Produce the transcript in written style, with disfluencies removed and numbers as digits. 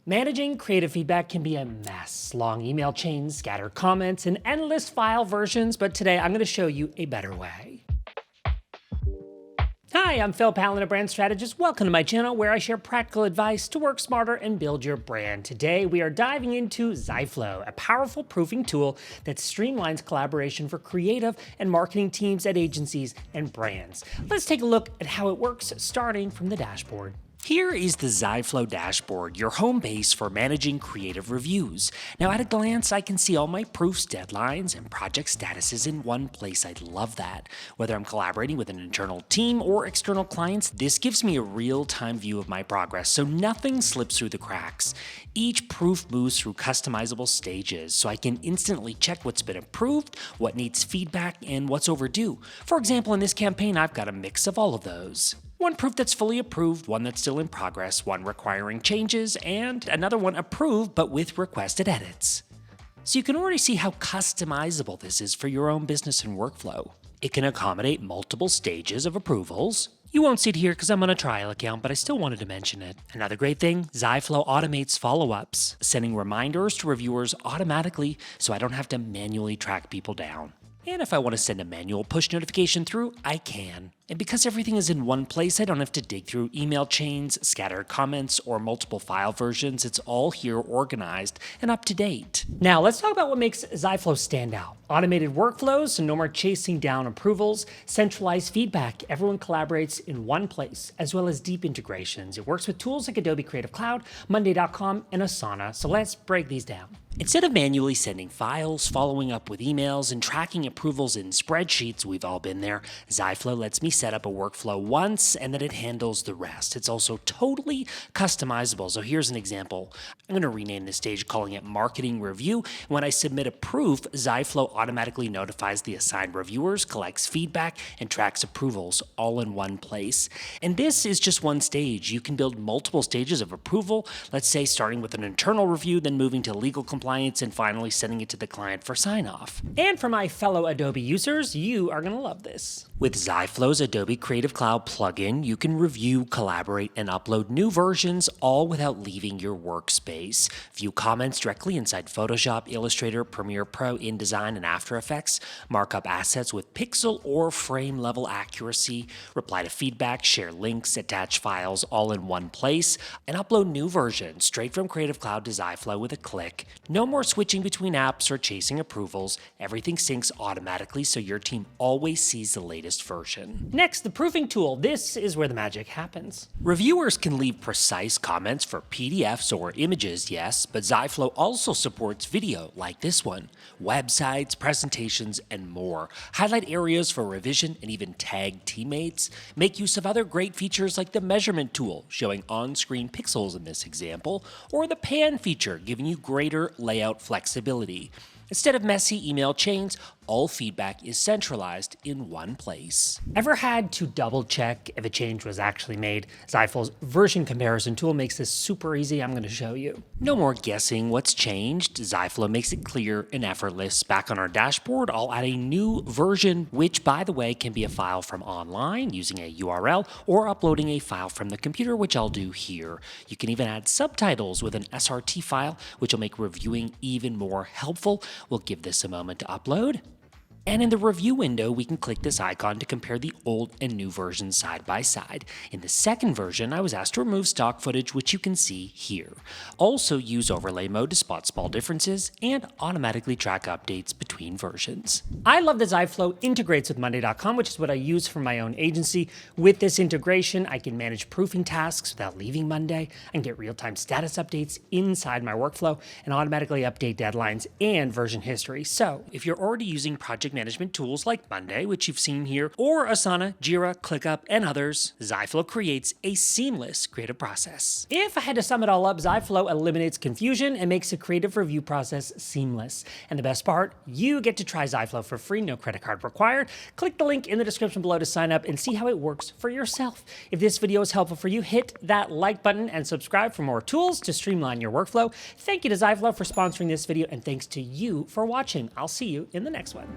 Managing creative feedback can be a mess. Long email chains, scattered comments, and endless file versions, but today I'm going to show you a better way. Hi, I'm Pallen, a brand strategist. Welcome to my channel where I share practical advice to work smarter and build your brand. Today we are diving into Ziflow, a powerful proofing tool that streamlines collaboration for creative and marketing teams at agencies and brands. Let's take a look at how it works, starting from the dashboard. Here is the Ziflow dashboard, your home base for managing creative reviews. Now at a glance, I can see all my proofs, deadlines, and project statuses in one place. I love that. Whether I'm collaborating with an internal team or external clients, this gives me a real-time view of my progress, so nothing slips through the cracks. Each proof moves through customizable stages, so I can instantly check what's been approved, what needs feedback, and what's overdue. For example, in this campaign, I've got a mix of all of those. One proof that's fully approved, one that's still in progress, one requiring changes, and another one approved but with requested edits. So you can already see how customizable this is for your own business and workflow. It can accommodate multiple stages of approvals. You won't see it here because I'm on a trial account, but I still wanted to mention it. Another great thing, Ziflow automates follow-ups, sending reminders to reviewers automatically so I don't have to manually track people down. And if I want to send a manual push notification through, I can. And because everything is in one place, I don't have to dig through email chains, scattered comments, or multiple file versions. It's all here organized and up to date. Now let's talk about what makes Ziflow stand out. Automated workflows, so no more chasing down approvals, centralized feedback, everyone collaborates in one place, as well as deep integrations. It works with tools like Adobe Creative Cloud, Monday.com, and Asana. So let's break these down. Instead of manually sending files, following up with emails, and tracking approvals in spreadsheets, we've all been there, Ziflow lets me set up a workflow once and then it handles the rest. It's also totally customizable. So here's an example. I'm going to rename this stage calling it Marketing Review. When I submit a proof, Ziflow automatically notifies the assigned reviewers, collects feedback, and tracks approvals all in one place. And this is just one stage. You can build multiple stages of approval, let's say starting with an internal review, then moving to legal compliance, and finally sending it to the client for sign-off. And for my fellow Adobe users, you are going to love this. With Ziflow's Adobe Creative Cloud plugin, you can review, collaborate, and upload new versions all without leaving your workspace. View comments directly inside Photoshop, Illustrator, Premiere Pro, InDesign, and After Effects. Mark up assets with pixel or frame level accuracy. Reply to feedback, share links, attach files all in one place, and upload new versions straight from Creative Cloud to Ziflow with a click. No more switching between apps or chasing approvals. Everything syncs automatically so your team always sees the latest version. Next, the proofing tool. This is where the magic happens. Reviewers can leave precise comments for PDFs or images, yes, but Ziflow also supports video like this one, websites, presentations, and more. Highlight areas for revision and even tag teammates. Make use of other great features like the measurement tool, showing on-screen pixels in this example, or the pan feature, giving you greater layout flexibility. Instead of messy email chains, all feedback is centralized in one place. Ever had to double check if a change was actually made? Ziflow's version comparison tool makes this super easy. I'm going to show you. No more guessing what's changed. Ziflow makes it clear and effortless. Back on our dashboard, I'll add a new version, which by the way can be a file from online using a URL or uploading a file from the computer, which I'll do here. You can even add subtitles with an SRT file, which will make reviewing even more helpful. We'll give this a moment to upload. And in the review window, we can click this icon to compare the old and new versions side by side. In the second version, I was asked to remove stock footage, which you can see here. Also use overlay mode to spot small differences and automatically track updates between versions. I love that Ziflow integrates with Monday.com, which is what I use for my own agency. With this integration, I can manage proofing tasks without leaving Monday. I can get real-time status updates inside my workflow and automatically update deadlines and version history. So if you're already using project management tools like Monday, which you've seen here, or Asana, Jira, ClickUp, and others, Ziflow creates a seamless creative process. If I had to sum it all up, Ziflow eliminates confusion and makes the creative review process seamless. And the best part, you get to try Ziflow for free, no credit card required. Click the link in the description below to sign up and see how it works for yourself. If this video is helpful for you, hit that like button and subscribe for more tools to streamline your workflow. Thank you to Ziflow for sponsoring this video, and thanks to you for watching. I'll see you in the next one.